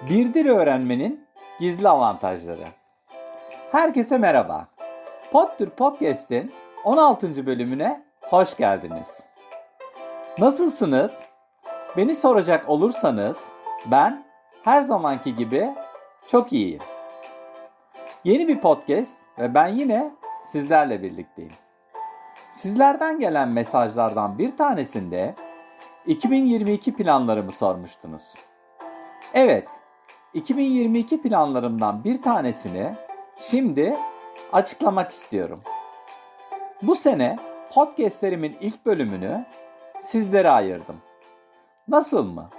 Bir dil öğrenmenin gizli avantajları. Herkese merhaba. PodTürk Podcast'in 16. bölümüne hoş geldiniz. Nasılsınız? Beni soracak olursanız ben her zamanki gibi çok iyiyim. Yeni bir podcast ve ben yine sizlerle birlikteyim. Sizlerden gelen mesajlardan bir tanesinde 2022 planlarımı sormuştunuz. Evet, 2022 planlarımdan bir tanesini şimdi açıklamak istiyorum. Bu sene podcastlerimin ilk bölümünü sizlere ayırdım. Nasıl mı?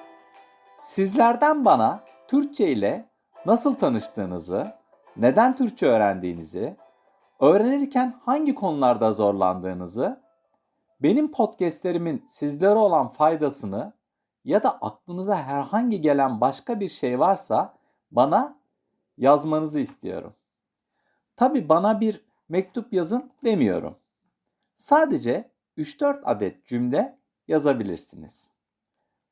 Sizlerden bana Türkçe ile nasıl tanıştığınızı, neden Türkçe öğrendiğinizi, öğrenirken hangi konularda zorlandığınızı, benim podcastlerimin sizlere olan faydasını ya da aklınıza herhangi gelen başka bir şey varsa bana yazmanızı istiyorum. Tabii bana bir mektup yazın demiyorum. Sadece 3-4 adet cümle yazabilirsiniz.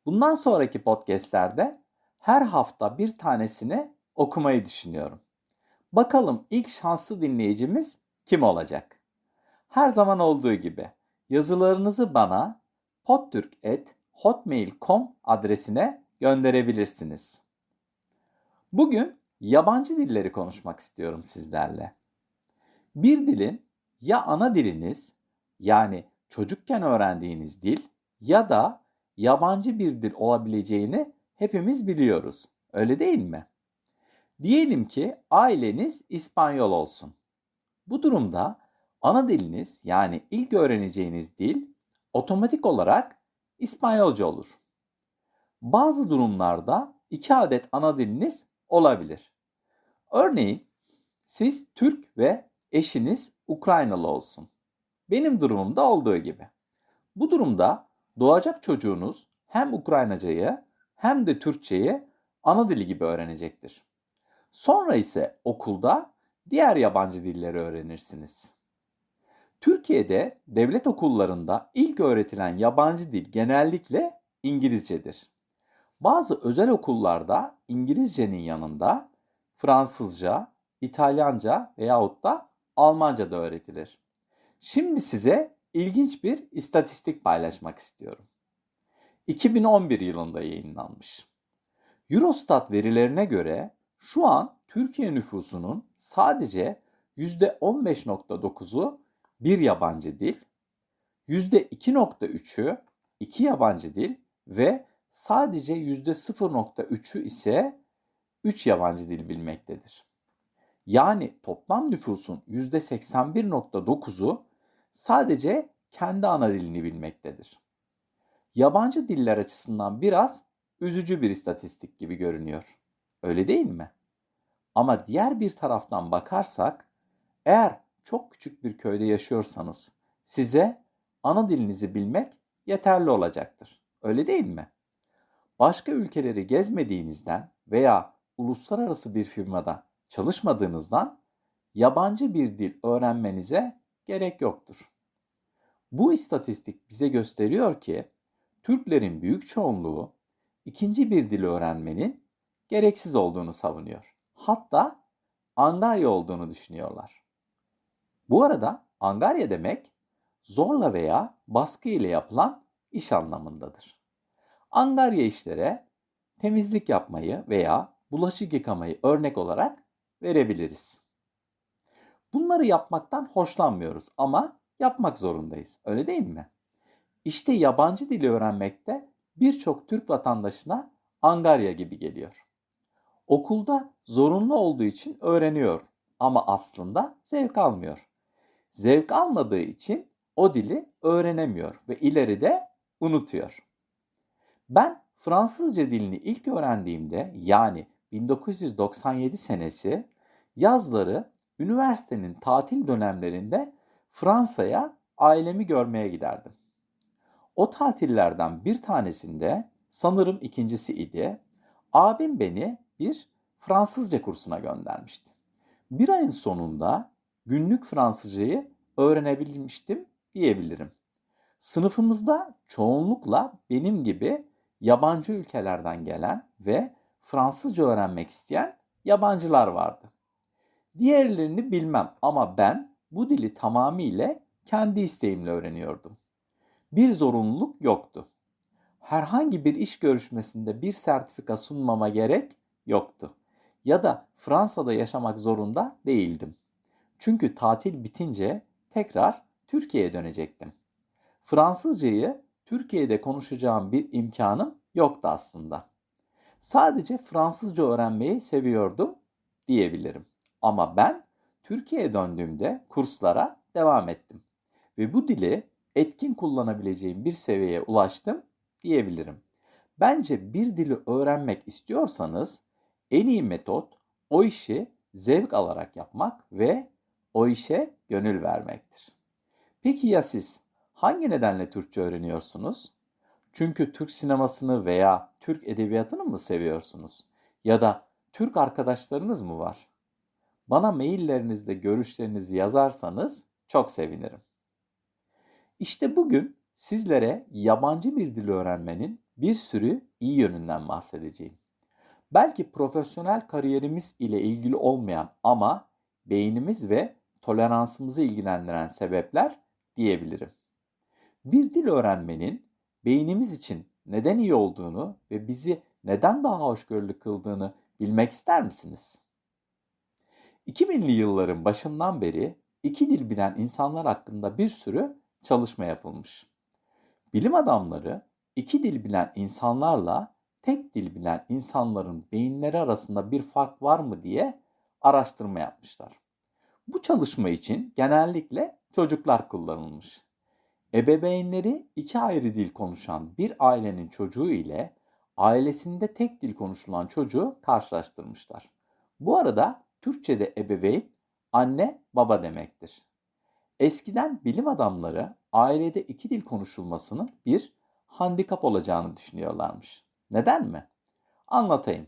Bundan sonraki podcastlerde her hafta bir tanesini okumayı düşünüyorum. Bakalım ilk şanslı dinleyicimiz kim olacak? Her zaman olduğu gibi yazılarınızı bana podturk@hotmail.com adresine gönderebilirsiniz. Bugün yabancı dilleri konuşmak istiyorum sizlerle. Bir dilin ya ana diliniz, yani çocukken öğrendiğiniz dil ya da yabancı bir dil olabileceğini hepimiz biliyoruz. Öyle değil mi? Diyelim ki aileniz İspanyol olsun. Bu durumda ana diliniz, yani ilk öğreneceğiniz dil otomatik olarak İspanyolca olur. Bazı durumlarda 2 adet ana diliniz olabilir. Örneğin siz Türk ve eşiniz Ukraynalı olsun. Benim durumumda olduğu gibi. Bu durumda doğacak çocuğunuz hem Ukraynacayı hem de Türkçeyi ana dili gibi öğrenecektir. Sonra ise okulda diğer yabancı dilleri öğrenirsiniz. Türkiye'de devlet okullarında ilk öğretilen yabancı dil genellikle İngilizcedir. Bazı özel okullarda İngilizcenin yanında Fransızca, İtalyanca veyahut da Almanca da öğretilir. Şimdi size ilginç bir istatistik paylaşmak istiyorum. 2011 yılında yayınlanmış. Eurostat verilerine göre şu an Türkiye nüfusunun sadece %15.9'u bir yabancı dil, %2.3'ü iki yabancı dil ve sadece %0.3'ü ise 3 yabancı dil bilmektedir. Yani toplam nüfusun %81.9'u sadece kendi ana dilini bilmektedir. Yabancı diller açısından biraz üzücü bir istatistik gibi görünüyor. Öyle değil mi? Ama diğer bir taraftan bakarsak, eğer çok küçük bir köyde yaşıyorsanız size ana dilinizi bilmek yeterli olacaktır. Öyle değil mi? Başka ülkeleri gezmediğinizden veya uluslararası bir firmada çalışmadığınızdan yabancı bir dil öğrenmenize gerek yoktur. Bu istatistik bize gösteriyor ki Türklerin büyük çoğunluğu ikinci bir dil öğrenmenin gereksiz olduğunu savunuyor. Hatta angarya olduğunu düşünüyorlar. Bu arada angarya demek zorla veya baskı ile yapılan iş anlamındadır. Angarya işlere temizlik yapmayı veya bulaşık yıkamayı örnek olarak verebiliriz. Bunları yapmaktan hoşlanmıyoruz ama yapmak zorundayız. Öyle değil mi? İşte yabancı dili öğrenmekte birçok Türk vatandaşına angarya gibi geliyor. Okulda zorunlu olduğu için öğreniyor ama aslında zevk almıyor. Zevk almadığı için o dili öğrenemiyor ve ileride unutuyor. Ben Fransızca dilini ilk öğrendiğimde, yani 1997 senesi, yazları üniversitenin tatil dönemlerinde Fransa'ya ailemi görmeye giderdim. O tatillerden bir tanesinde, sanırım ikincisi idi, abim beni bir Fransızca kursuna göndermişti. Bir ayın sonunda günlük Fransızcayı öğrenebilmiştim diyebilirim. Sınıfımızda çoğunlukla benim gibi yabancı ülkelerden gelen ve Fransızca öğrenmek isteyen yabancılar vardı. Diğerlerini bilmem ama ben bu dili tamamıyla kendi isteğimle öğreniyordum. Bir zorunluluk yoktu. Herhangi bir iş görüşmesinde bir sertifika sunmama gerek yoktu. Ya da Fransa'da yaşamak zorunda değildim. Çünkü tatil bitince tekrar Türkiye'ye dönecektim. Fransızcayı Türkiye'de konuşacağım bir imkanım yoktu aslında. Sadece Fransızca öğrenmeyi seviyordum diyebilirim. Ama ben Türkiye'ye döndüğümde kurslara devam ettim. Ve bu dili etkin kullanabileceğim bir seviyeye ulaştım diyebilirim. Bence bir dili öğrenmek istiyorsanız en iyi metot o işi zevk alarak yapmak ve o işe gönül vermektir. Peki ya siz hangi nedenle Türkçe öğreniyorsunuz? Çünkü Türk sinemasını veya Türk edebiyatını mı seviyorsunuz? Ya da Türk arkadaşlarınız mı var? Bana maillerinizde görüşlerinizi yazarsanız çok sevinirim. İşte bugün sizlere yabancı bir dil öğrenmenin bir sürü iyi yönünden bahsedeceğim. Belki profesyonel kariyerimiz ile ilgili olmayan ama beynimiz ve toleransımızı ilgilendiren sebepler diyebilirim. Bir dil öğrenmenin beynimiz için neden iyi olduğunu ve bizi neden daha hoşgörülü kıldığını bilmek ister misiniz? 2000'li yılların başından beri iki dil bilen insanlar hakkında bir sürü çalışma yapılmış. Bilim adamları iki dil bilen insanlarla tek dil bilen insanların beyinleri arasında bir fark var mı diye araştırma yapmışlar. Bu çalışma için genellikle çocuklar kullanılmış. Ebeveynleri iki ayrı dil konuşan bir ailenin çocuğu ile ailesinde tek dil konuşulan çocuğu karşılaştırmışlar. Bu arada Türkçe'de ebeveyn anne baba demektir. Eskiden bilim adamları ailede iki dil konuşulmasının bir handikap olacağını düşünüyorlarmış. Neden mi? Anlatayım.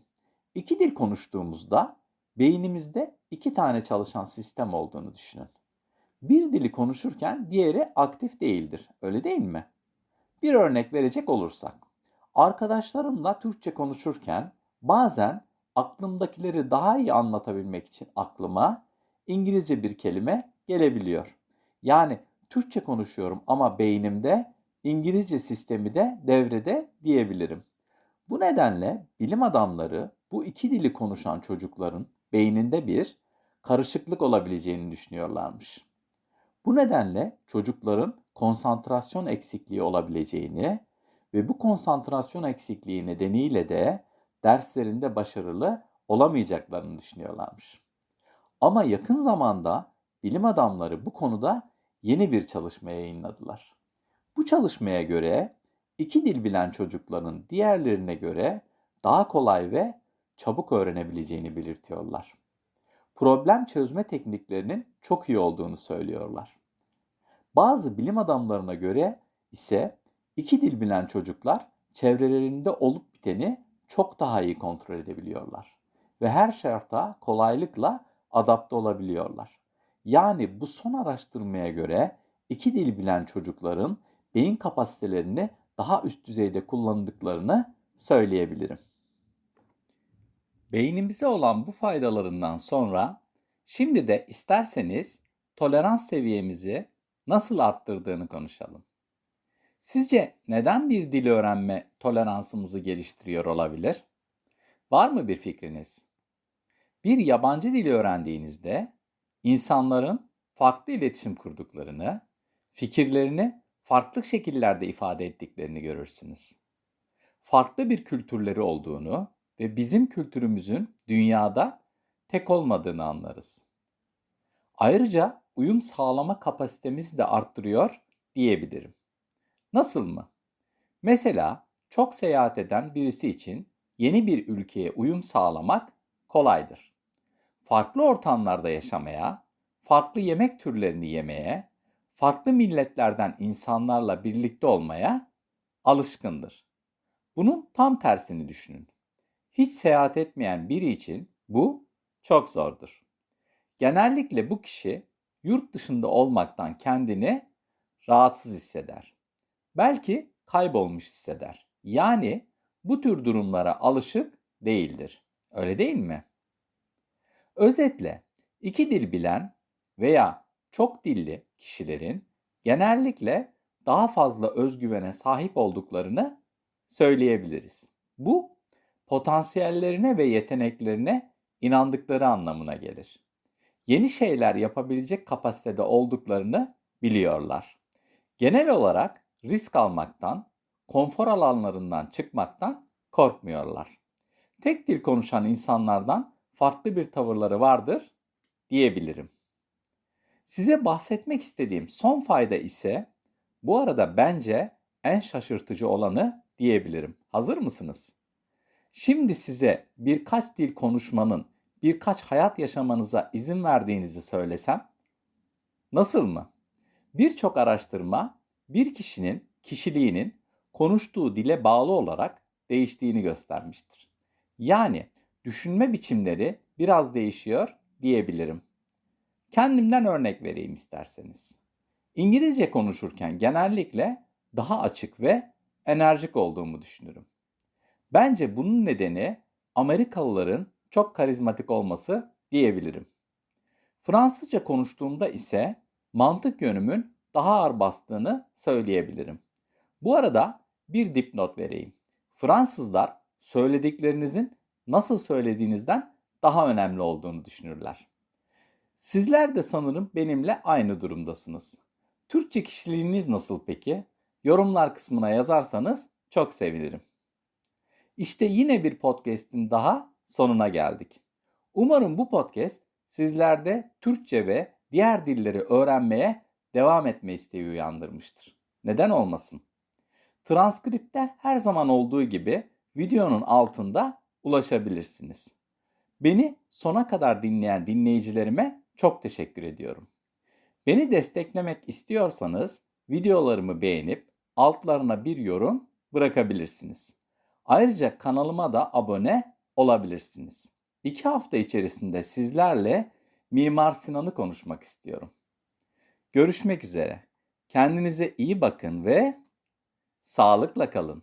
İki dil konuştuğumuzda beynimizde iki tane çalışan sistem olduğunu düşünün. Bir dili konuşurken diğeri aktif değildir. Öyle değil mi? Bir örnek verecek olursak. Arkadaşlarımla Türkçe konuşurken bazen aklımdakileri daha iyi anlatabilmek için aklıma İngilizce bir kelime gelebiliyor. Yani Türkçe konuşuyorum ama beynimde İngilizce sistemi de devrede diyebilirim. Bu nedenle bilim adamları bu iki dili konuşan çocukların beyninde bir karışıklık olabileceğini düşünüyorlarmış. Bu nedenle çocukların konsantrasyon eksikliği olabileceğini ve bu konsantrasyon eksikliği nedeniyle de derslerinde başarılı olamayacaklarını düşünüyorlarmış. Ama yakın zamanda bilim adamları bu konuda yeni bir çalışma yayınladılar. Bu çalışmaya göre iki dil bilen çocukların diğerlerine göre daha kolay ve çabuk öğrenebileceğini belirtiyorlar. Problem çözme tekniklerinin çok iyi olduğunu söylüyorlar. Bazı bilim adamlarına göre ise iki dil bilen çocuklar çevrelerinde olup biteni çok daha iyi kontrol edebiliyorlar ve her şarta kolaylıkla adapte olabiliyorlar. Yani bu son araştırmaya göre iki dil bilen çocukların beyin kapasitelerini daha üst düzeyde kullandıklarını söyleyebilirim. Beynimize olan bu faydalarından sonra şimdi de isterseniz tolerans seviyemizi nasıl arttırdığını konuşalım. Sizce neden bir dil öğrenme toleransımızı geliştiriyor olabilir? Var mı bir fikriniz? Bir yabancı dili öğrendiğinizde insanların farklı iletişim kurduklarını, fikirlerini farklı şekillerde ifade ettiklerini görürsünüz. Farklı bir kültürleri olduğunu ve bizim kültürümüzün dünyada tek olmadığını anlarız. Ayrıca uyum sağlama kapasitemizi de arttırıyor diyebilirim. Nasıl mı? Mesela çok seyahat eden birisi için yeni bir ülkeye uyum sağlamak kolaydır. Farklı ortamlarda yaşamaya, farklı yemek türlerini yemeye, farklı milletlerden insanlarla birlikte olmaya alışkındır. Bunun tam tersini düşünün. Hiç seyahat etmeyen biri için bu çok zordur. Genellikle bu kişi yurt dışında olmaktan kendini rahatsız hisseder. Belki kaybolmuş hisseder. Yani bu tür durumlara alışık değildir. Öyle değil mi? Özetle, iki dil bilen veya çok dilli kişilerin genellikle daha fazla özgüvene sahip olduklarını söyleyebiliriz. Bu, potansiyellerine ve yeteneklerine inandıkları anlamına gelir. Yeni şeyler yapabilecek kapasitede olduklarını biliyorlar. Genel olarak risk almaktan, konfor alanlarından çıkmaktan korkmuyorlar. Tek dil konuşan insanlardan farklı bir tavırları vardır diyebilirim. Size bahsetmek istediğim son fayda ise bu arada bence en şaşırtıcı olanı diyebilirim. Hazır mısınız? Şimdi size birkaç dil konuşmanın, birkaç hayat yaşamanıza izin verdiğinizi söylesem, nasıl mı? Birçok araştırma bir kişinin kişiliğinin konuştuğu dile bağlı olarak değiştiğini göstermiştir. Yani düşünme biçimleri biraz değişiyor diyebilirim. Kendimden örnek vereyim isterseniz. İngilizce konuşurken genellikle daha açık ve enerjik olduğumu düşünürüm. Bence bunun nedeni Amerikalıların çok karizmatik olması diyebilirim. Fransızca konuştuğumda ise mantık yönümün daha ağır bastığını söyleyebilirim. Bu arada bir dipnot vereyim. Fransızlar söylediklerinizin nasıl söylediğinizden daha önemli olduğunu düşünürler. Sizler de sanırım benimle aynı durumdasınız. Türkçe kişiliğiniz nasıl peki? Yorumlar kısmına yazarsanız çok sevinirim. İşte yine bir podcast'in daha sonuna geldik. Umarım bu podcast sizlerde Türkçe ve diğer dilleri öğrenmeye devam etme isteği uyandırmıştır. Neden olmasın? Transkripte her zaman olduğu gibi videonun altında ulaşabilirsiniz. Beni sona kadar dinleyen dinleyicilerime çok teşekkür ediyorum. Beni desteklemek istiyorsanız videolarımı beğenip altlarına bir yorum bırakabilirsiniz. Ayrıca kanalıma da abone olabilirsiniz. 2 hafta içerisinde sizlerle Mimar Sinan'ı konuşmak istiyorum. Görüşmek üzere. Kendinize iyi bakın ve sağlıkla kalın.